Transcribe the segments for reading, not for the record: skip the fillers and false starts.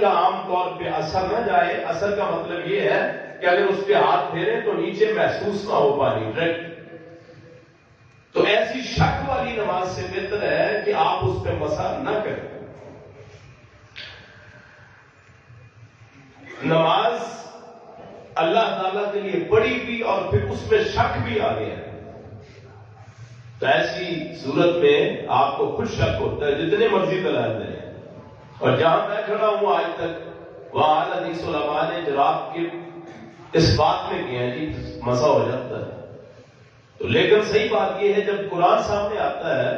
کا عام طور پہ اثر نہ جائے. اثر کا مطلب یہ ہے کہ اگر اس پہ ہاتھ پھیریں تو نیچے محسوس نہ ہو پانی ڈائریکٹ. تو ایسی شک والی نماز سے بہتر ہے کہ آپ اس پہ مسح نہ کریں. نماز اللہ تعالیٰ کے لیے پڑھی بھی اور پھر اس میں شک بھی آ گیا. تو ایسی صورت میں آپ کو خود شک ہوتا ہے جتنے مرضی دلائل دیں. اور جہاں میں کھڑا ہوں آج تک وہاں حدیث علماء نے جواب کے اس بات میں کیا ہے کہ مسح ہو جاتا ہے. تو لیکن صحیح بات یہ ہے جب قرآن سامنے آتا ہے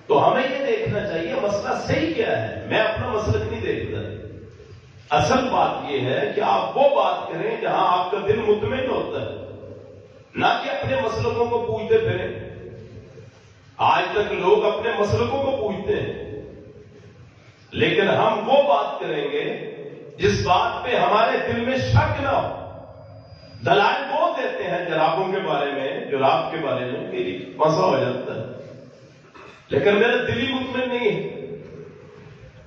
تو ہمیں یہ دیکھنا چاہیے مسئلہ صحیح کیا ہے. میں اپنا مسلک نہیں دیکھتا. اصل بات یہ ہے کہ آپ وہ بات کریں جہاں آپ کا دل مطمئن ہوتا ہے, نہ کہ اپنے مسلکوں کو پوچھتے پھریں. آج تک لوگ اپنے مسلکوں کو پوچھتے ہیں, لیکن ہم وہ بات کریں گے جس بات پہ ہمارے دل میں شک نہ ہو. دلائل وہ دیتے ہیں جرابوں کے بارے میں, جراب کے بارے میں کہ مسح ہو جاتا ہے, لیکن میرا دل ہی مطمئن نہیں ہے.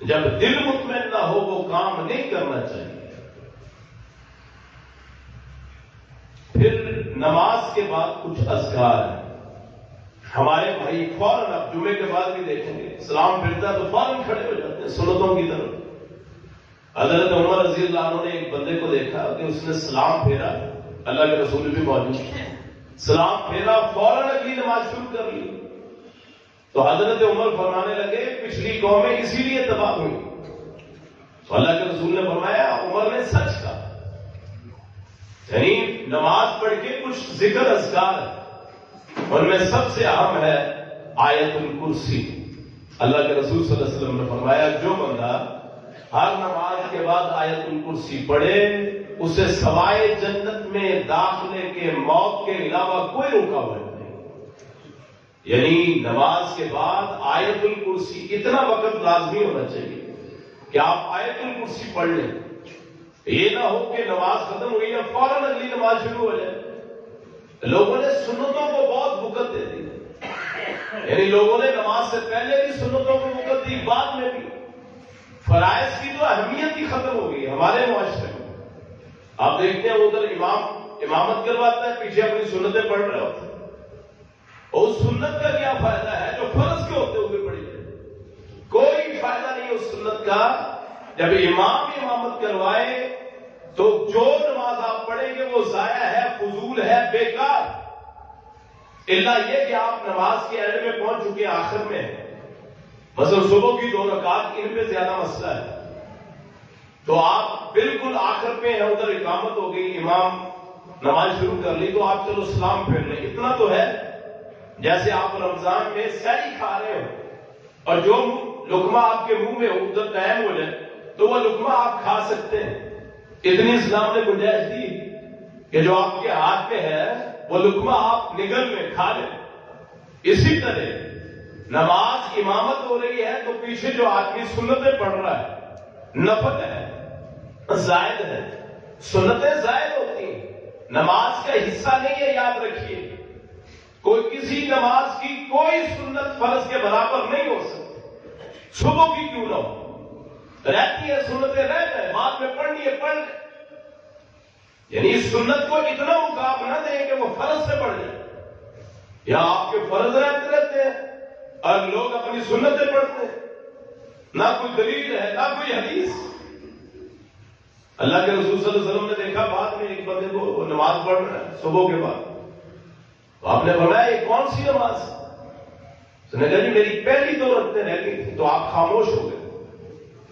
جب دل مطمئن نہ ہو وہ کام نہیں کرنا چاہیے. پھر نماز کے بعد کچھ اذکار ہیں. ہمارے بھائی فوراً اب جمعے کے بعد بھی دیکھیں گے سلام پھرتا تو فوراً کھڑے ہو جاتے ہیں سنتوں کی طرف. حضرت عمر رضی اللہ عنہ نے ایک بندے کو دیکھا کہ اس نے سلام پھیرا, اللہ کے رسول بھی موجود ہیں, سلام پھیرا فوراً اگلی نماز شروع کر لی. تو حضرت عمر فرمانے لگے پچھلی قومیں اسی لیے تباہ ہوئی. تو اللہ کے رسول نے فرمایا عمر نے سچ کہا. یعنی نماز پڑھ کے کچھ ذکر اذکار ہے, ان میں سب سے اہم ہے آیت الکرسی. اللہ کے رسول صلی اللہ علیہ وسلم نے فرمایا جو بندہ ہر نماز کے بعد آیت الکرسی پڑھے اسے سوائے جنت میں داخلے کے موت کے علاوہ کوئی رکاوٹ نہیں. یعنی نماز کے بعد آیت الکرسی اتنا وقت لازمی ہونا چاہیے کہ آپ آیت الکرسی پڑھ لیں. یہ نہ ہو کہ نماز ختم ہوئی ہے فوراً اگلی نماز شروع ہو جائے. لوگوں نے سنتوں کو بہت وقت دے دی. یعنی لوگوں نے نماز سے پہلے بھی سنتوں کو وقت دی, بعد میں بھی. فرائض کی تو اہمیت ہی ختم ہو گئی ہمارے معاشرے میں. آپ دیکھتے ہیں ادھر امام امامت کرواتا ہے, پیچھے اپنی سنتیں پڑھ رہے ہوتے ہیں. اور اس سنت کا کیا فائدہ ہے جو فرض کے ہوتے ہوئے پڑھی جائے؟ کوئی فائدہ نہیں اس سنت کا. جب امام امامت کروائے تو جو نماز آپ پڑھیں گے وہ ضائع ہے, فضول ہے, بیکار. اللہ یہ کہ آپ نماز کے اینڈ میں پہنچ چکے آخر میں, مثلا صبح کی 2 رکعت ان پہ زیادہ مسئلہ ہے, تو آپ بالکل آخر پہ ہیں, ادھر اقامت ہو گئی, امام نماز شروع کر لی, تو آپ چلو سلام پھیر لیں. اتنا تو ہے. جیسے آپ رمضان میں سحری کھا رہے ہو اور جو لقمہ آپ کے منہ میں ادھر قائم ہو جائے تو وہ لقمہ آپ کھا سکتے ہیں. اتنی اسلام نے گنجائش دی کہ جو آپ کے ہاتھ میں ہے وہ لقمہ آپ نگل میں کھا لیں. اسی طرح نماز امامت ہو رہی ہے تو پیچھے جو آدمی سنتیں پڑھ رہا ہے, نفل ہے, زائد ہے. سنتیں زائد ہوتی ہیں, نماز کا حصہ نہیں ہے, یاد رکھیے. کوئی کسی نماز کی کوئی سنت فرض کے برابر نہیں ہو سکتی, صبح کی کیوں نہ ہو. رہتی ہے سنتیں رہ جائے, بعد میں پڑھنی ہے پڑھ لیں. یعنی سنت کو اتنا مقام نہ دیں کہ وہ فرض سے پڑھ جائے. یا آپ کے فرض رہتے ہیں اور لوگ اپنی سنتیں پڑھتے ہیں, نہ کوئی دلیل ہے نہ کوئی حدیث. اللہ کے رسول صلی اللہ علیہ وسلم نے دیکھا بعد میں ایک بندے کو وہ نماز پڑھ رہا ہے صبح کے بعد. تو آپ نے فرمایا یہ کون سی نماز؟ اس نے کہا جی میری پہلی 2 رکعتیں رہ گئی تھی. تو آپ خاموش ہو گئے.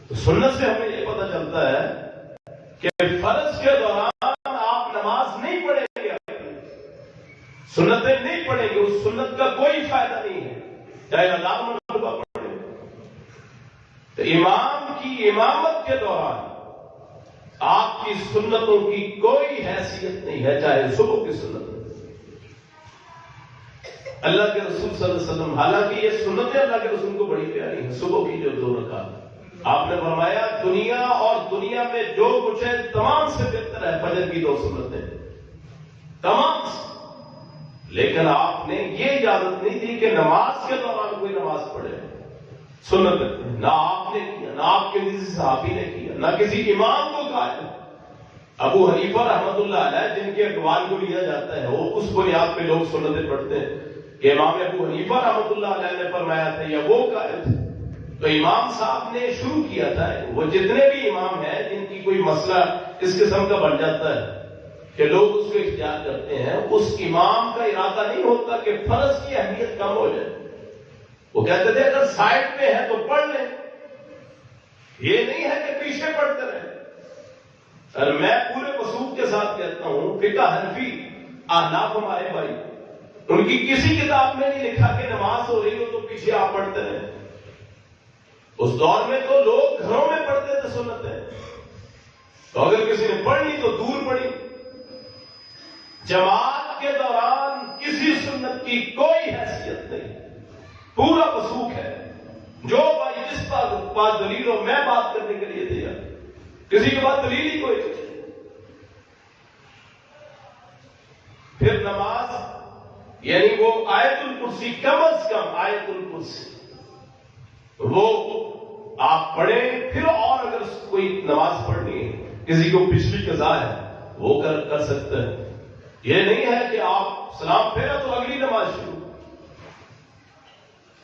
تو سنت سے ہمیں یہ پتہ چلتا ہے کہ فرض کے دوران آپ نماز نہیں پڑھیں گے, سنتیں نہیں پڑھیں گے, اس سنت کا کوئی فائدہ نہیں ہے چاہے اللہ مرتبہ پڑھیں. تو امام کی امامت کے دوران آپ کی سنتوں کی کوئی حیثیت نہیں ہے, چاہے صبح کی سنت. اللہ کے رسول صلی اللہ علیہ وسلم, حالانکہ یہ سنتیں اللہ کے رسول کو بڑی پیاری ہیں, صبح کی جو 2 رکعت, آپ نے فرمایا دنیا اور دنیا میں جو کچھ ہے تمام سے بہتر ہے فجر کی 2 سنتیں, تمام سے. لیکن آپ نے یہ اجازت نہیں دی کہ نماز کے دوران کوئی نماز پڑھے. سنت رکھتے ہیں. نہ آپ نے کیا، نہ آپ کے کسی صحابی نے کیا، نہ کسی امام کو کہا ہے. ابو حنیفہ رحمۃ اللہ علیہ جن کے اقوال کو لیا جاتا ہے، وہ اس بنیاد پہ لوگ سنتیں پڑھتے ہیں کہ امام ابو حنیفہ رحمۃ اللہ علیہ نے فرمایا تھا یا وہ قائل تھے. تو امام صاحب نے شروع کیا تھا. وہ جتنے بھی امام ہیں جن کی کوئی مسئلہ اس قسم کا بن جاتا ہے کہ لوگ اس کو اختیار کرتے ہیں، اس امام کا ارادہ نہیں ہوتا کہ فرض کی اہمیت کم ہو جائے. وہ کہتے تھے اگر سائڈ پہ ہے تو پڑھ لیں، یہ نہیں ہے کہ پیچھے پڑھتے رہے. اور میں پورے وثوق کے ساتھ کہتا ہوں، فقہ حنفی احناف ہمارے بھائی، ان کی کسی کتاب میں نہیں لکھا کہ نماز ہو رہی ہو تو پیچھے آپ پڑھتے رہے. اس دور میں تو لوگ گھروں میں پڑھتے تھے سنتیں، تو اگر کسی نے پڑھنی تو دور پڑھی. جماعت کے دوران کسی سنت کی کوئی حیثیت نہیں، پورا وثوق ہے. جو بھائی جس پاس دلیل ہو، میں بات کرنے کے لیے تیار، کسی کے پاس دلیل ہی کوئی نہیں. پھر نماز یعنی وہ آیت الکرسی، کم از کم آیت الکرسی وہ آپ پڑھیں. پھر اور اگر کوئی نماز پڑھنی ہے، کسی کو پچھلی قضا ہے، وہ کر سکتے ہیں. یہ نہیں ہے کہ آپ سلام پھیرا تو اگلی نماز شروع.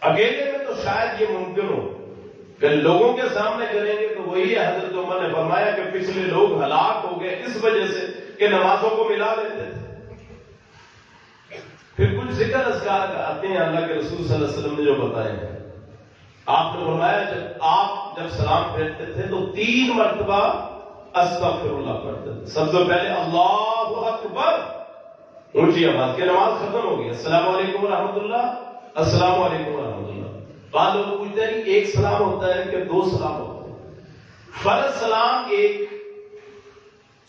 اکیلے میں تو شاید یہ ممکن ہو کہ لوگوں کے سامنے کریں گے تو وہی ہے. حضرت عمر نے فرمایا کہ پچھلے لوگ ہلاک ہو گئے اس وجہ سے کہ نمازوں کو ملا لیتے تھے. پھر کچھ ذکر اذکار آتے ہیں اللہ کے رسول صلی اللہ علیہ وسلم نے جو بتائے ہیں. آپ نے فرمایا جب سلام پھیرتے تھے تو 3 مرتبہ استغفر اللہ پڑھتے تھے. سب سے پہلے اللہ اکبر، اونچی آواز کے نماز ختم ہو گئی، السلام علیکم ورحمۃ اللہ، السلام علیکم ورحمۃ اللہ. بعض لوگ پوچھتے ہیں کہ ایک سلام ہوتا ہے کہ 2 سلام ہوتے ہیں. فرض سلام ایک،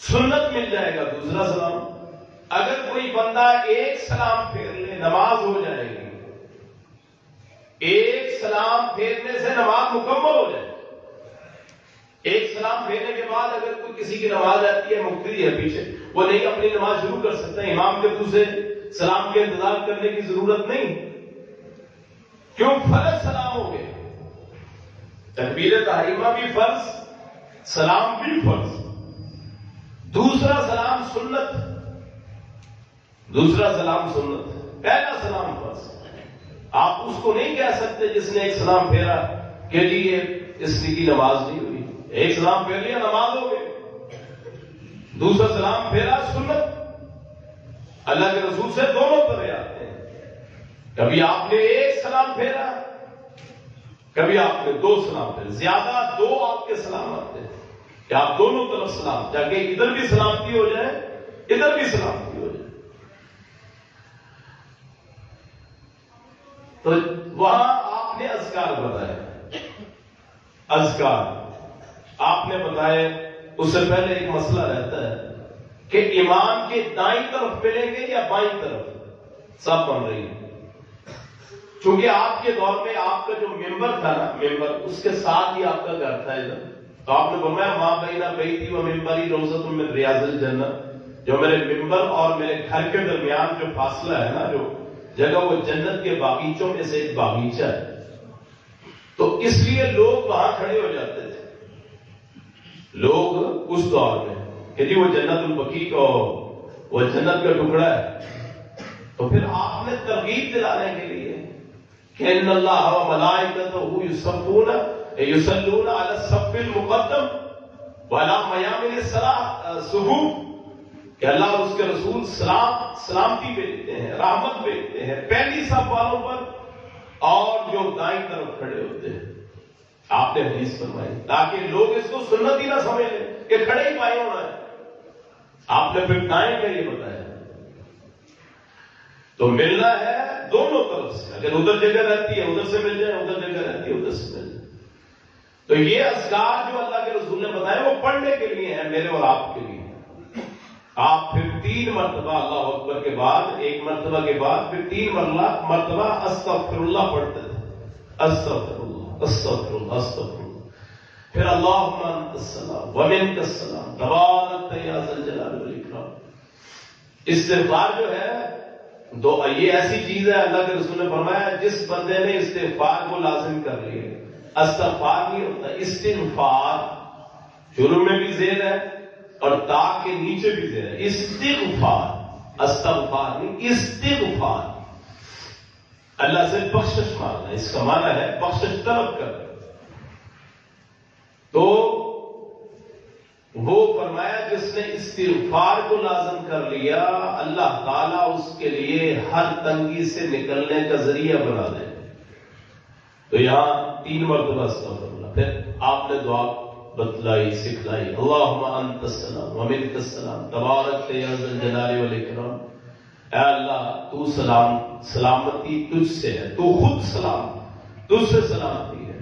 سنت مل جائے گا دوسرا سلام. اگر کوئی بندہ ایک سلام پھیر لے نماز ہو جائے گی. ایک سلام پھیرنے سے نماز مکمل ہو جائے. ایک سلام پھیرنے کے بعد اگر کوئی کسی کی نماز آتی ہے، مقتدی ہے پیچھے، وہ نہیں اپنی نماز شروع کر سکتا. امام کے دوسرے سلام کے انتظار کرنے کی ضرورت نہیں. کیوں؟ فرض سلام ہو گئے. تکبیر تحریمہ بھی فرض، سلام بھی فرض. دوسرا سلام سنت، دوسرا سلام سنت، پہلا سلام فرض. آپ اس کو نہیں کہہ سکتے جس نے ایک سلام پھیرا کہ جی یہ اس کی نماز نہیں ہوئی. ایک سلام پھیر لیا نماز ہو گئی. دوسرا سلام پھیرا سنت. اللہ کے رسول سے دونوں طرح آتے ہیں. کبھی آپ نے ایک سلام پھیرا، کبھی آپ نے 2 سلام پھیرا. زیادہ 2 آپ کے سلام آتے ہیں کہ آپ دونوں طرف سلام، تاکہ ادھر بھی سلامتی ہو جائے، ادھر بھی سلامتی ہو جائے. تو وہاں آپ نے اذکار بتایا. اذکار آپ نے بتائے. اس سے پہلے ایک مسئلہ رہتا ہے کہ امام کے دائیں طرف ملیں گے یا بائیں طرف، سب بن رہی ہے. چونکہ آپ کے دور میں آپ کا جو ممبر تھا نا، ممبر اس کے ساتھ ہی آپ کا گھر تھا ادھر. تو آپ نے فرمایا ماں بہینہ بیتی و ممبری روزۃ من ریاض الجنہ. جو میرے ممبر اور میرے گھر کے درمیان جو فاصلہ ہے نا، جو جگہ، وہ جنت کے باغیچوں میں سے ایک باغیچہ ہے. تو اس لیے لوگ وہاں کھڑے ہو جاتے تھے، لوگ اس دور میں کہ جی وہ جنت البقیع کو، وہ جنت کا ٹکڑا ہے. تو پھر آپ نے ترغیب دلانے کے لیے کہ ان اللہ و ملائکتہ یصلون علی الصف المقدم وعلی میامن الصفوف، کہ اللہ اور اس کے رسول سلامتی بھیجتے ہیں، رحمت بھیجتے ہیں پہلی صف والوں پر اور جو دائیں طرف کھڑے ہوتے ہیں. آپ نے حدیث فرمائی تاکہ لوگ اس کو سنت ہی نہ سمجھ لیں کہ کھڑے ہی بائیں ہونا ہے. آپ نے پھر دائیں کا یہ بتایا. تو ملنا ہے دونوں طرف سے. اگر ادھر جگہ رہتی ہے ادھر سے مل جائے، ادھر جگہ رہتی ہے ادھر سے مل جائے. تو یہ اذکار جو اللہ کے رسول نے بتایا وہ پڑھنے کے لیے ہے، میرے اور آپ کے لیے. آپ پھر 3 مرتبہ اللہ اکبر کے بعد، 1 مرتبہ کے بعد پھر 3 مرتبہ استغفر اللہ پڑھتے تھے. استغفر اللہ، استغفر اللہ، استغفر اللہ. پھر اللہم انت السلام ومنک السلام تبارکت یا ذا الجلال والاکرام. استغفار جو ہے یہ ایسی چیز ہے، اللہ کے رسول نے فرمایا جس بندے نے استغفار کو لازم کر لیا استغفار نہیں ہوتا، استغفار شروع میں بھی زیر ہے اور تا کے نیچے بھی زیر ہے، استغفار، استغفار نہیں، استغفار، اللہ سے بخشش مانگنا، اس کا معنی ہے بخشش طلب کرنا۔ تو وہ فرمایا جس نے استغفار کو لازم کر لیا، اللہ تعالیٰ اس کے لیے ہر تنگی سے نکلنے کا ذریعہ بنا دے۔ تو یہاں 3 مرتبہ استغفر اللہ، پھر آپ نے دعا بتلائی، سکھلائی، اللہم انت السلام ومنک السلام تبارک یا ذا الجلال والاکرام، اے اللہ تو سلامتی تجھ سے ہے، تو خود سلام، تجھ سے سلامتی ہے،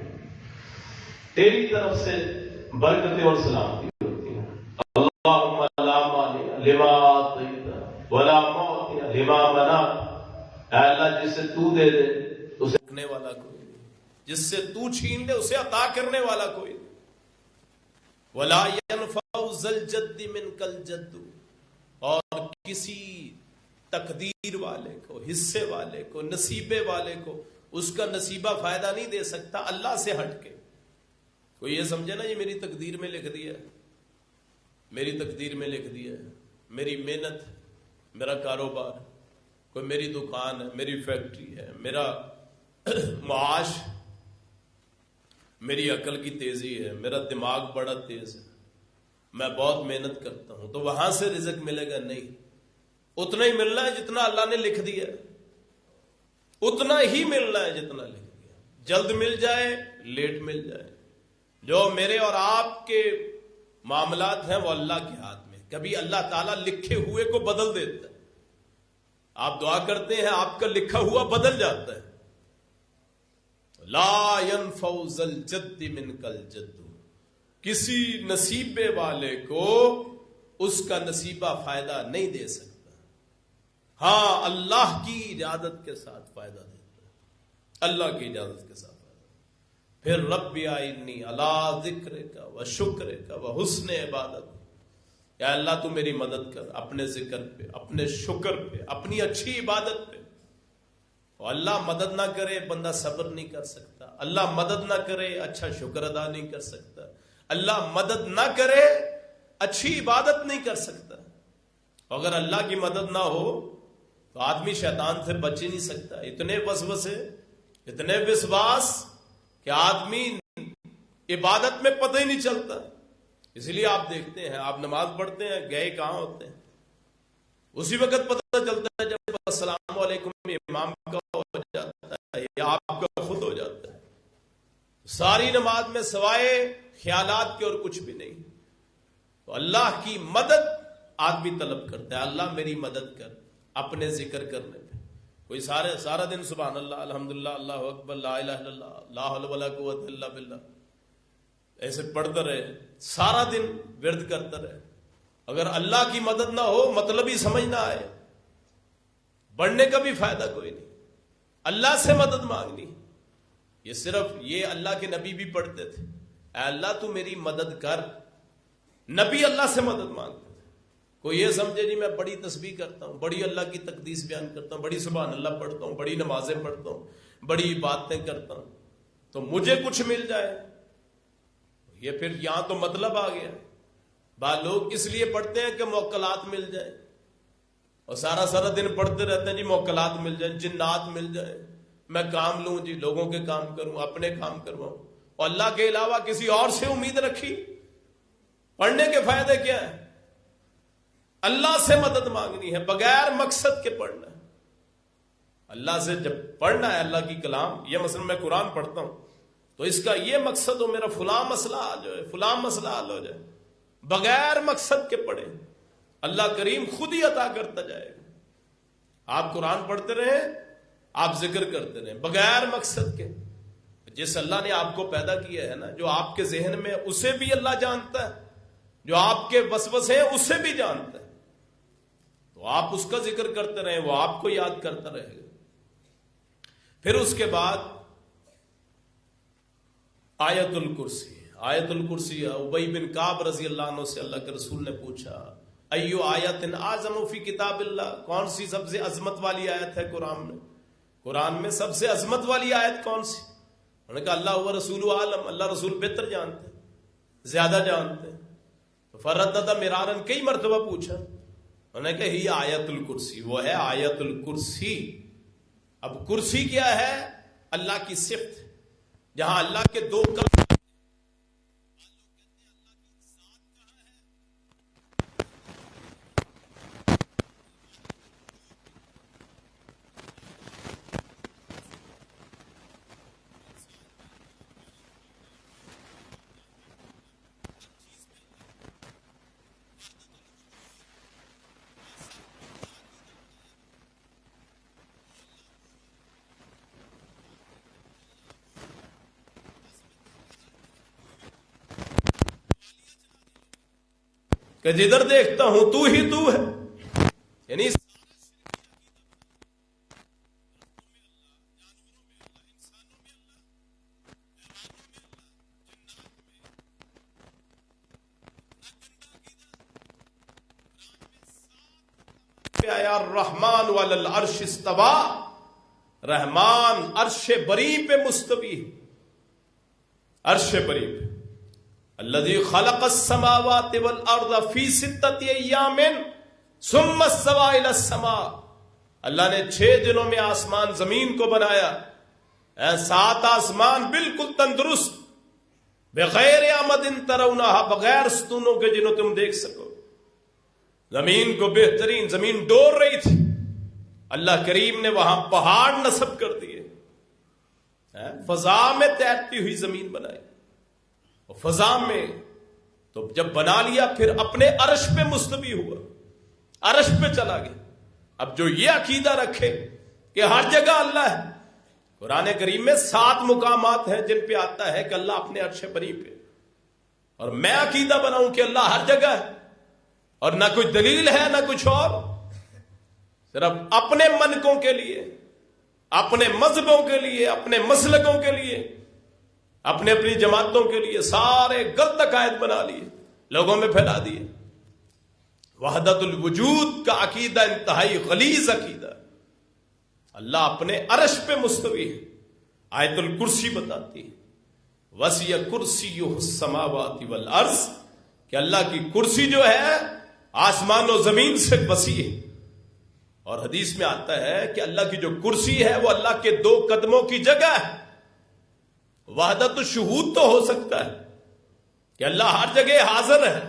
تیری طرف سے برکتیں اور سلامتی ہوتی ہے۔ اللہم لا مانع لما اعطیت ولا معطی لما منعت، اے اللہ جسے تو دے دے اسے رکھنے والا کوئی نہیں، جس سے تو چھین لے اسے عطا کرنے والا کوئی نہیں۔ ولا ينفع ذا الجد منك الجد، اور کسی تقدیر والے کو، حصے والے کو، نصیبے والے کو اس کا نصیبہ فائدہ نہیں دے سکتا اللہ سے ہٹ کے۔ کوئی یہ سمجھے نا یہ میری تقدیر میں لکھ دیا ہے، میری تقدیر میں لکھ دیا ہے، میری محنت، میرا کاروبار، کوئی میری دکان ہے، میری فیکٹری ہے، میرا معاش، میری عقل کی تیزی ہے، میرا دماغ بڑا تیز ہے، میں بہت محنت کرتا ہوں تو وہاں سے رزق ملے گا، نہیں، اتنا ہی ملنا ہے جتنا اللہ نے لکھ دیا، اتنا ہی ملنا ہے جتنا لکھ دیا، جلد مل جائے لیٹ مل جائے۔ جو میرے اور آپ کے معاملات ہیں وہ اللہ کے ہاتھ میں، کبھی اللہ تعالیٰ لکھے ہوئے کو بدل دیتا ہے، آپ دعا کرتے ہیں آپ کا لکھا ہوا بدل جاتا ہے۔ لا ينفع ذا الجد منک الجد، کسی نصیبے والے کو اس کا نصیبہ فائدہ نہیں دے سکتا، ہاں اللہ کی اجازت کے ساتھ فائدہ دیتا ہے، اللہ کی اجازت کے ساتھ فائدہ۔ پھر رب اعنی علی ذکرک و شکرک و حسن عبادت، یا اللہ تو میری مدد کر اپنے ذکر پہ، اپنے شکر پہ، اپنی اچھی عبادت پہ۔ اور اللہ مدد نہ کرے بندہ صبر نہیں کر سکتا، اللہ مدد نہ کرے اچھا شکر ادا نہیں کر سکتا، اللہ مدد نہ کرے اچھی عبادت نہیں کر سکتا۔ اگر اللہ کی مدد نہ ہو تو آدمی شیطان سے بچ ہی نہیں سکتا، اتنے وسوسے، اتنے وسواس کہ آدمی عبادت میں پتہ ہی نہیں چلتا۔ اس لیے آپ دیکھتے ہیں آپ نماز پڑھتے ہیں، گئے کہاں ہوتے ہیں، اسی وقت پتہ چلتا ہے جب السلام علیکم امام کا ہو جاتا ہے یا آپ کا خود ہو جاتا ہے۔ ساری نماز میں سوائے خیالات کے اور کچھ بھی نہیں۔ تو اللہ کی مدد آدمی طلب کرتا ہے، اللہ میری مدد کر اپنے ذکر کرنے پہ۔ کوئی سارا دن سبحان اللہ، الحمدللہ، اللہ اکبر، لا الہ الا اللہ، لا حول ولا قوت الا باللہ ایسے پڑھتا رہے، سارا دن ورد کرتا رہے، اگر اللہ کی مدد نہ ہو، مطلب ہی سمجھ نہ آئے، بڑھنے کا بھی فائدہ کوئی نہیں۔ اللہ سے مدد مانگنی، یہ صرف یہ اللہ کے نبی بھی پڑھتے تھے، اے اللہ تو میری مدد کر، نبی اللہ سے مدد مانگتے تھے۔ کوئی یہ سمجھے جی میں بڑی تسبیح کرتا ہوں، بڑی اللہ کی تقدیس بیان کرتا ہوں، بڑی سبحان اللہ پڑھتا ہوں، بڑی نمازیں پڑھتا ہوں، بڑی باتیں کرتا ہوں تو مجھے کچھ مل جائے، یہ پھر یہاں تو مطلب آ گیا۔ بعض لوگ اس لیے پڑھتے ہیں کہ موکلات مل جائیں، اور سارا دن پڑھتے رہتے ہیں جی موکلات مل جائیں، جنات مل جائیں، میں کام لوں جی، لوگوں کے کام کروں، اپنے کام کرواؤں، اور اللہ کے علاوہ کسی اور سے امید رکھی۔ پڑھنے کے فائدے کیا ہے؟ اللہ سے مدد مانگنی ہے، بغیر مقصد کے پڑھنا ہے۔ اللہ سے جب پڑھنا ہے اللہ کی کلام، یہ مثلا میں قرآن پڑھتا ہوں تو اس کا یہ مقصد ہو میرا فلاں مسئلہ حل ہو جائے، فلاں مسئلہ حل ہو جائے، بغیر مقصد کے پڑھے، اللہ کریم خود ہی عطا کرتا جائے گا۔ آپ قرآن پڑھتے رہیں، آپ ذکر کرتے رہیں بغیر مقصد کے۔ جس اللہ نے آپ کو پیدا کیا ہے نا، جو آپ کے ذہن میں اسے بھی اللہ جانتا ہے، جو آپ کے وسوسے ہیں اسے بھی جانتا ہے، تو آپ اس کا ذکر کرتے رہیں، وہ آپ کو یاد کرتا رہے گا۔ پھر اس کے بعد آیت الکرسی، آیت الکرسی ابی بن کعب رضی اللہ عنہ سے اللہ کے رسول نے پوچھا، ایو آیت اعظم فی کتاب اللہ، کون سی سب سے عظمت والی آیت ہے قرآن میں؟ قرآن میں سب سے عظمت والی آیت کون سی؟ انہوں نے کہا اللہ و رسول عالم، اللہ رسول بہتر جانتے ہیں، زیادہ جانتے ہیں. تو فردد مرارن، کئی مرتبہ پوچھا. انہوں نے کہا ہی آیت الکرسی، وہ ہے آیت الکرسی. اب کرسی کیا ہے؟ اللہ کی صفت، جہاں اللہ کے دو کلمے کہ جدھر دیکھتا ہوں تو ہی تو ہے. یعنی الرحمن وعلی العرش استوى، رحمان عرش بری پہ مستوی، عرش بری پہ. الذي خلق السماوات والارض في 6 ايام ثم استوى الى السماء، اللہ نے 6 دنوں میں آسمان زمین کو بنایا. 7 آسمان بالکل تندرست، بغیر عمد ترونها، بغیر ستونوں کے جنہوں تم دیکھ سکو. زمین کو بہترین، زمین ڈور رہی تھی، اللہ کریم نے وہاں پہاڑ نصب کر دیے. فضا میں تیرتی ہوئی زمین بنائی، فضا میں. تو جب بنا لیا پھر اپنے عرش پہ مستوی ہوا، عرش پہ چلا گیا. اب جو یہ عقیدہ رکھے کہ ہر جگہ اللہ ہے، قرآن کریم میں 7 مقامات ہیں جن پہ آتا ہے کہ اللہ اپنے عرش بری پہ، اور میں عقیدہ بناؤں کہ اللہ ہر جگہ ہے اور نہ کوئی دلیل ہے نہ کچھ اور، صرف اپنے منکوں کے لیے، اپنے مذہبوں کے لیے، اپنے مسلکوں کے لیے، اپنے اپنی جماعتوں کے لیے سارے غلط عقائد بنا لیے، لوگوں میں پھیلا دیے. وحدت الوجود کا عقیدہ انتہائی غلیظ عقیدہ. اللہ اپنے عرش پہ مستوی ہے. آیت الکرسی بتاتی ہے وسیع کرسیہ السماوات والارض، کہ اللہ کی کرسی جو ہے آسمان و زمین سے وسیع ہے. اور حدیث میں آتا ہے کہ اللہ کی جو کرسی ہے وہ اللہ کے 2 قدموں کی جگہ ہے. وحدت الشہود تو ہو سکتا ہے کہ اللہ ہر جگہ حاضر ہے،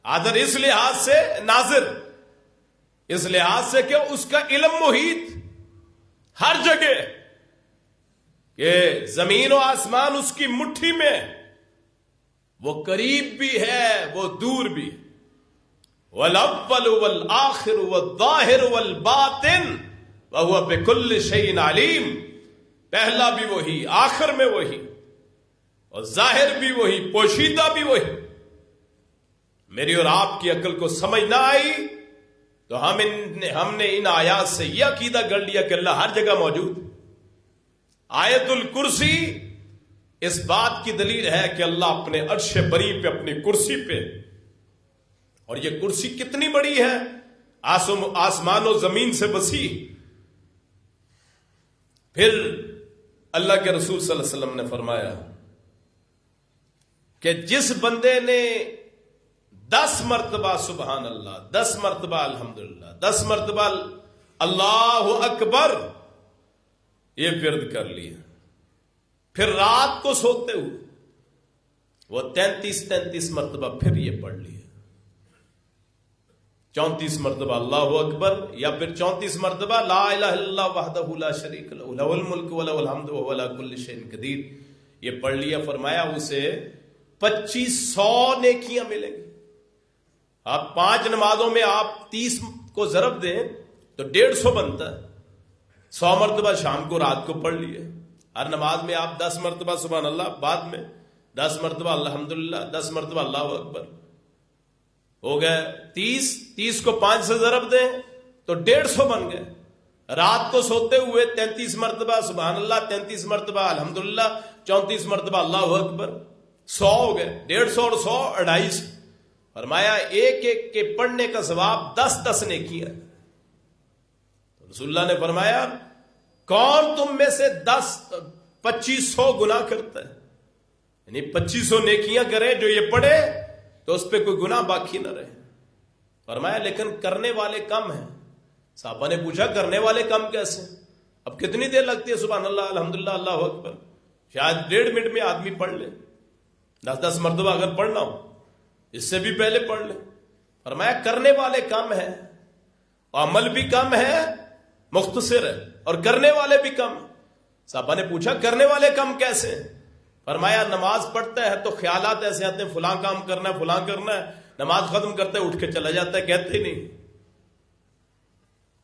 حاضر اس لحاظ سے، ناظر اس لحاظ سے کہ اس کا علم محیط ہر جگہ، کہ زمین و آسمان اس کی مٹھی میں، وہ قریب بھی ہے وہ دور بھی. وَالْأَوَّلُ وَالْآخِرُ وَالظَّاهِرُ وَالْبَاطِنُ وَهُوَ بِكُلِّ شَيْءٍ عَلِيمٌ. پہلا بھی وہی، آخر میں وہی، اور ظاہر بھی وہی، پوشیدہ بھی وہی. میری اور آپ کی عقل کو سمجھ نہ آئی تو ہم نے ان آیات سے یہ عقیدہ کر لیا کہ اللہ ہر جگہ موجود. آیت الکرسی اس بات کی دلیل ہے کہ اللہ اپنے عرش بری پہ، اپنی کرسی پہ، اور یہ کرسی کتنی بڑی ہے، آسمان و زمین سے وسیع. پھر اللہ کے رسول صلی اللہ علیہ وسلم نے فرمایا کہ جس بندے نے 10 مرتبہ سبحان اللہ، 10 مرتبہ الحمدللہ، 10 مرتبہ اللہ اکبر یہ ورد کر لیا، پھر رات کو سوتے ہوئے وہ 33 مرتبہ پھر یہ پڑھ لیا، 34 مرتبہ اللہ اکبر، یا پھر 34 مرتبہ لا الہ الا اللہ وحدہ لا شریک لہ لہ الملک ولہ الحمد وہو علی کل شیء قدیر، یہ پڑھ لیا. فرمایا اسے 2500 نیکیاں ملیں گی. آپ 5 نمازوں میں آپ 30 کو ضرب دیں تو 150 بنتا ہے. 100 مرتبہ شام کو رات کو پڑھ لیے. ہر نماز میں آپ 10 مرتبہ سبحان اللہ، بعد میں 10 مرتبہ الحمدللہ، 10 مرتبہ اللہ اکبر، ہو گئے 30 کو 5 سے ضرب دیں تو 150 بن گئے. رات کو سوتے ہوئے 33 مرتبہ سبحان اللہ، 33 مرتبہ الحمدللہ، 34 مرتبہ اللہ اکبر، 100 ہو گئے. 150 اور 100 250. فرمایا ایک ایک کے پڑھنے کا ثواب 10 نے کیا. رسول اللہ نے فرمایا کون تم میں سے 2500 گناہ کرتا ہے، یعنی 2500 نیکیاں کرے جو یہ پڑھے تو اس پہ کوئی گناہ باقی نہ رہے. فرمایا لیکن کرنے والے کم ہیں. صحابہ نے پوچھا کرنے والے کم کیسے؟ اب کتنی دیر لگتی ہے سبحان اللہ الحمدللہ اللہ اکبر؟ شاید 1.5 منٹ میں آدمی پڑھ لے، 10 مرتبہ اگر پڑھنا ہو، اس سے بھی پہلے پڑھ لے. فرمایا کرنے والے کم ہیں، عمل بھی کم ہے، مختصر ہے، اور کرنے والے بھی کم. صحابہ نے پوچھا کرنے والے کم کیسے؟ فرمایا نماز پڑھتا ہے تو خیالات ایسے آتے ہیں فلاں کام کرنا ہے فلاں کرنا ہے، نماز ختم کرتا ہے اٹھ کے چلا جاتا ہے، کہتے ہی نہیں.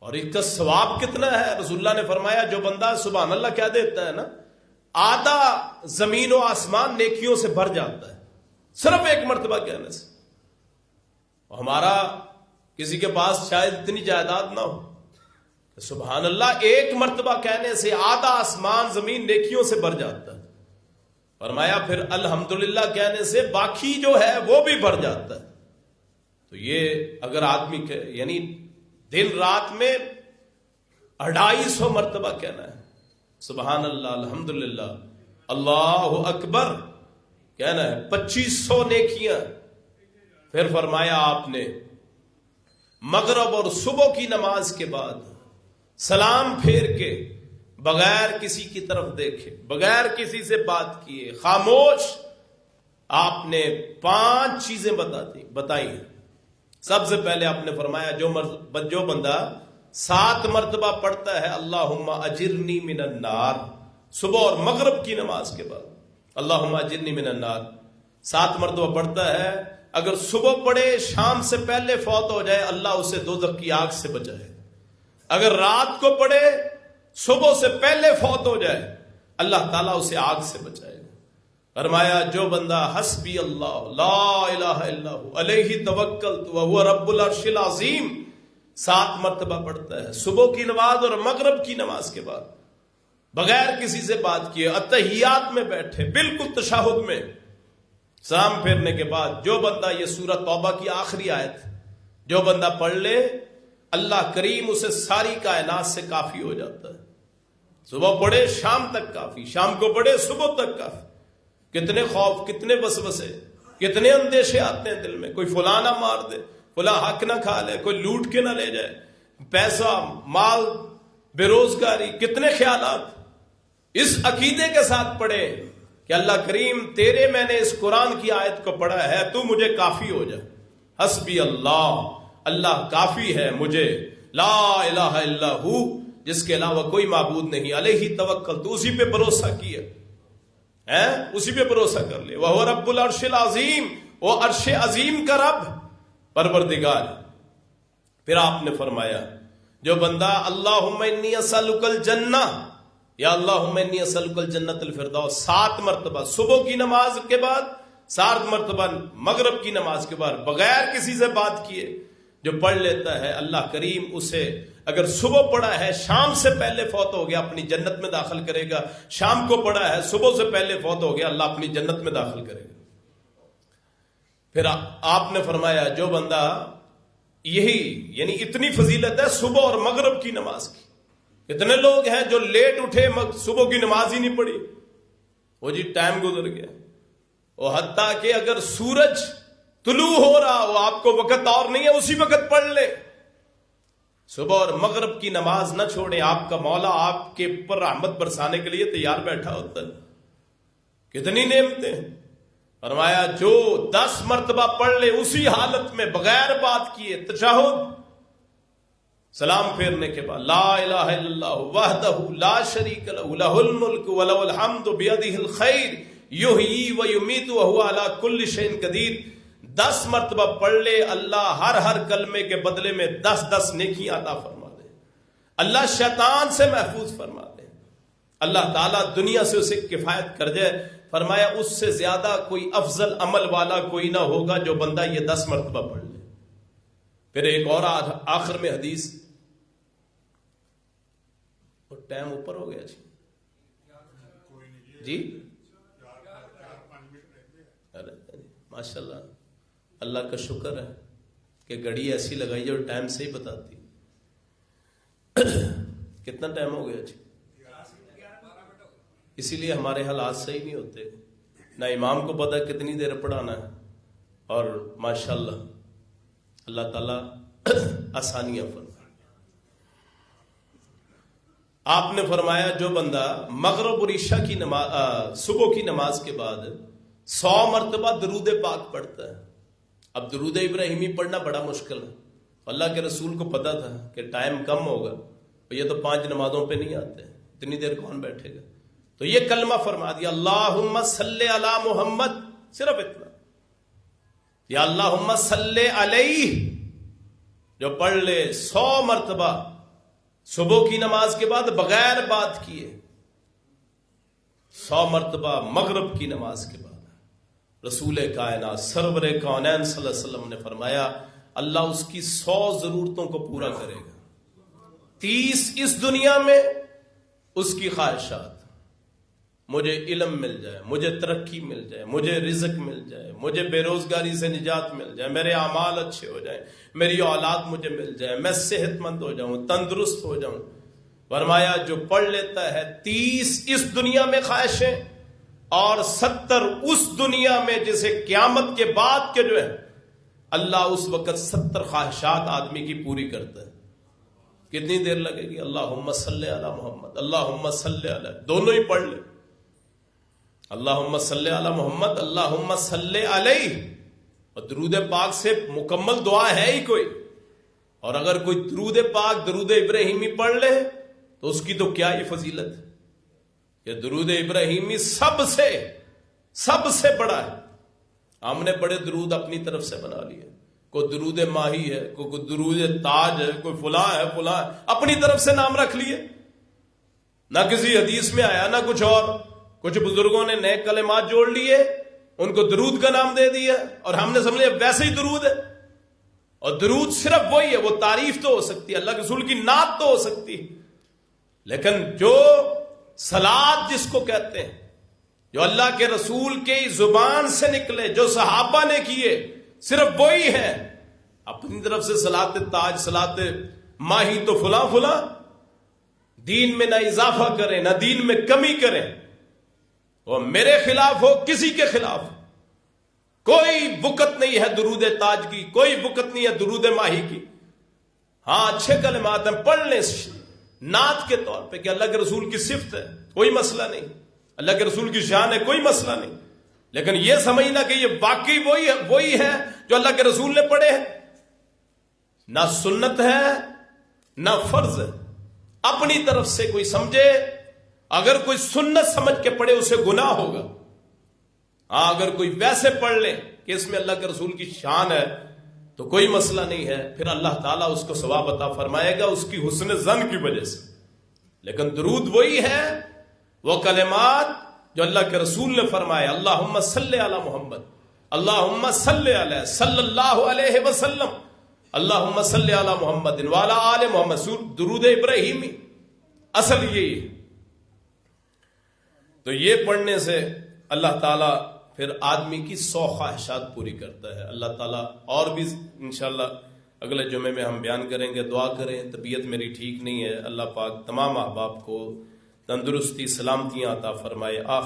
اور اس کا ثواب کتنا ہے؟ رسول اللہ نے فرمایا جو بندہ سبحان اللہ کہہ دیتا ہے نا، آدھا زمین و آسمان نیکیوں سے بھر جاتا ہے صرف ایک مرتبہ کہنے سے. ہمارا کسی کے پاس شاید اتنی جائیداد نہ ہو کہ سبحان اللہ ایک مرتبہ کہنے سے آدھا آسمان زمین نیکیوں سے بھر جاتا ہے. فرمایا پھر الحمدللہ کہنے سے باقی جو ہے وہ بھی بھر جاتا ہے. تو یہ اگر آدمی کہ یعنی دن رات میں 250 مرتبہ کہنا ہے سبحان اللہ الحمدللہ اللہ اکبر کہنا ہے، 2500 نیکیاں. پھر فرمایا آپ نے مغرب اور صبح کی نماز کے بعد سلام پھیر کے بغیر کسی کی طرف دیکھے، بغیر کسی سے بات کیے، خاموش، آپ نے 5 چیزیں بتائی. سب سے پہلے آپ نے فرمایا جو بندہ 7 مرتبہ پڑھتا ہے اللہم اجرنی من النار، صبح اور مغرب کی نماز کے بعد اللہم اجرنی من النار 7 مرتبہ پڑھتا ہے، اگر صبح پڑھے شام سے پہلے فوت ہو جائے اللہ اسے دوزخ کی آگ سے بچائے. اگر رات کو پڑھے صبح سے پہلے فوت ہو جائے اللہ تعالیٰ اسے آگ سے بچائے. فرمایا جو بندہ حسبی اللہ لا الہ الا ہو علیہ توکلت وہو رب العرش العظیم 7 مرتبہ پڑھتا ہے صبح کی نماز اور مغرب کی نماز کے بعد بغیر کسی سے بات کیے، اتحیات میں بیٹھے بالکل تشہد میں، سلام پھیرنے کے بعد جو بندہ یہ سورۃ توبہ کی آخری آیت جو بندہ پڑھ لے اللہ کریم اسے ساری کائنات سے کافی ہو جاتا ہے. صبح پڑھے شام تک کافی، شام کو پڑھے صبح تک کافی. کتنے خوف، کتنے وسوسے، کتنے اندیشے آتے ہیں دل میں، کوئی فلاں نہ مار دے، فلاں حق نہ کھا لے، کوئی لوٹ کے نہ لے جائے، پیسہ مال بے روزگاری، کتنے خیالات. اس عقیدے کے ساتھ پڑھے کہ اللہ کریم تیرے میں نے اس قرآن کی آیت کو پڑھا ہے تو مجھے کافی ہو جائے. حسبی اللہ اللہ کافی ہے مجھے، لا الہ الا ہو جس کے علاوہ کوئی معبود نہیں، علیہ توکل تو اسی پہ بھروسہ کیا ہے، اسی پہ بھروسہ کر لے. وہ رب العرش العظیم، وہ عرش عظیم کا رب پروردگار. پھر آپ نے فرمایا جو بندہ اللہم انی اسألک الجنہ یا اللہم انی اسألک الجنۃ الفردوس 7 مرتبہ صبح کی نماز کے بعد، 7 مرتبہ مغرب کی نماز کے بعد بغیر کسی سے بات کیے جو پڑھ لیتا ہے اللہ کریم اسے اگر صبح پڑھا ہے شام سے پہلے فوت ہو گیا اپنی جنت میں داخل کرے گا، شام کو پڑھا ہے صبح سے پہلے فوت ہو گیا اللہ اپنی جنت میں داخل کرے گا. پھر آپ نے فرمایا جو بندہ یہی یعنی اتنی فضیلت ہے صبح اور مغرب کی نماز کی. اتنے لوگ ہیں جو لیٹ اٹھے صبح کی نماز ہی نہیں پڑھی، وہ جی ٹائم گزر گیا. وہ حتیٰ کہ اگر سورج طلوع ہو رہا ہو آپ کو وقت اور نہیں ہے اسی وقت پڑھ لے. صبح اور مغرب کی نماز نہ چھوڑیں، آپ کا مولا آپ کے اوپر رحمت برسانے کے لیے تیار بیٹھا ہوتا ہے. کتنی نعمتیں. فرمایا جو 10 مرتبہ پڑھ لے اسی حالت میں بغیر بات کیے تشہد سلام پھیرنے کے بعد لا الہ الا اللہ وحدہ لا شریک لہ لہ الملک ولہ الحمد بیدہ الخیر یحیی و یمیت وہو علی کل شیء قدیر. 10 مرتبہ پڑھ لے اللہ ہر کلمے کے بدلے میں 10 نیکیاں عطا فرما دے. اللہ شیطان سے محفوظ فرما دے. اللہ تعالیٰ دنیا سے اسے کفایت کر جائے. فرمایا اس سے زیادہ کوئی افضل عمل والا کوئی نہ ہوگا جو بندہ یہ 10 مرتبہ پڑھ لے. پھر ایک اور آخر میں حدیث، اور ٹائم اوپر ہو گیا جی ماشاء اللہ. اللہ کا شکر ہے کہ گھڑی ایسی لگائی جو ٹائم سے ہی بتاتی. کتنا ٹائم ہو گیا جی؟ اسی لیے ہمارے حالات صحیح نہیں ہوتے، نہ امام کو پتہ کتنی دیر پڑھانا ہے، اور ماشاءاللہ اللہ تعالیٰ آسانیاں فرمائے۔ آپ نے فرمایا جو بندہ مغرب اور عشاء کی نماز صبح کی نماز کے بعد 100 مرتبہ درود پاک پڑھتا ہے۔ اب درود ابراہیمی پڑھنا بڑا مشکل ہے، اللہ کے رسول کو پتا تھا کہ ٹائم کم ہوگا، یہ تو 5 نمازوں پہ نہیں آتے، اتنی دیر کون بیٹھے گا، تو یہ کلمہ فرما دیا اللہم صلی علی محمد، صرف اتنا، یا اللہم صلی علیہ، جو پڑھ لے 100 مرتبہ صبح کی نماز کے بعد بغیر بات کیے، 100 مرتبہ مغرب کی نماز کے بعد، رسول کائنات سرور کونین صلی اللہ علیہ وسلم نے فرمایا اللہ اس کی 100 ضرورتوں کو پورا کرے گا، 30 اس دنیا میں اس کی خواہشات، مجھے علم مل جائے، مجھے ترقی مل جائے، مجھے رزق مل جائے، مجھے بے روزگاری سے نجات مل جائے، میرے اعمال اچھے ہو جائیں، میری اولاد مجھے مل جائے، میں صحت مند ہو جاؤں، تندرست ہو جاؤں۔ فرمایا جو پڑھ لیتا ہے 30 اس دنیا میں خواہشیں اور 70 اس دنیا میں، جسے قیامت کے بعد کے جو ہے اللہ اس وقت 70 خواہشات آدمی کی پوری کرتا ہے۔ کتنی دیر لگے گی؟ اللہم صلی علی محمد، اللہم صلی علی، دونوں ہی پڑھ لے، اللہم صلی علی محمد، اللہم صلی علیہ، اور درود پاک سے مکمل دعا ہے ہی کوئی، اور اگر کوئی درود پاک درود ابراہیمی پڑھ لے تو اس کی تو کیا ہی فضیلت ہے، کہ درود ابراہیمی سب سے بڑا ہے۔ ہم نے بڑے درود اپنی طرف سے بنا لیے، کوئی درود ماہی ہے، کوئی درود تاج ہے، کوئی فلاں ہے، اپنی طرف سے نام رکھ لیے، نہ کسی حدیث میں آیا نہ کچھ اور۔ کچھ بزرگوں نے نئے کلمات جوڑ لیے، ان کو درود کا نام دے دیا، اور ہم نے سمجھا ویسے ہی درود ہے، اور درود صرف وہی ہے، وہ تعریف تو ہو سکتی ہے، اللہ کے رسول کی نعت تو ہو سکتی ہے، لیکن جو صلات جس کو کہتے ہیں، جو اللہ کے رسول کے زبان سے نکلے، جو صحابہ نے کیے، صرف وہی ہے۔ اپنی طرف سے صلات تاج، صلات ماہی تو فلاں دین میں نہ اضافہ کریں نہ دین میں کمی کریں، وہ میرے خلاف ہو کسی کے خلاف، کوئی وقت نہیں ہے درود تاج کی، کوئی وقت نہیں ہے درود ماہی کی۔ ہاں اچھے کلمات ہیں، پڑھ لیں نعت کے طور پہ کہ اللہ کے رسول کی صفت ہے، کوئی مسئلہ نہیں، اللہ کے رسول کی شان ہے، کوئی مسئلہ نہیں، لیکن یہ سمجھنا کہ یہ واقعی وہی ہے جو اللہ کے رسول نے پڑھے ہیں، نہ سنت ہے نہ فرض ہے۔ اپنی طرف سے کوئی سمجھے، اگر کوئی سنت سمجھ کے پڑھے اسے گناہ ہوگا، ہاں اگر کوئی ویسے پڑھ لے کہ اس میں اللہ کے رسول کی شان ہے تو کوئی مسئلہ نہیں ہے، پھر اللہ تعالیٰ اس کو ثواب عطا فرمائے گا اس کی حسن ظن کی وجہ سے۔ لیکن درود وہی ہے، وہ کلمات جو اللہ کے رسول نے فرمائے، اللہم صلی علی محمد، اللہم صلی علی صلی اللہ علیہ وسلم، اللہم صلی علی محمد وعلی آل محمد، درود ابراہیمی، اصل یہی ہے۔ تو یہ پڑھنے سے اللہ تعالیٰ پھر آدمی کی 100 خواہشات پوری کرتا ہے۔ اللہ تعالیٰ اور بھی انشاءاللہ اگلے جمعے میں ہم بیان کریں گے۔ دعا کریں، طبیعت میری ٹھیک نہیں ہے، اللہ پاک تمام احباب کو تندرستی سلامتیاں عطا فرمائے۔ آخر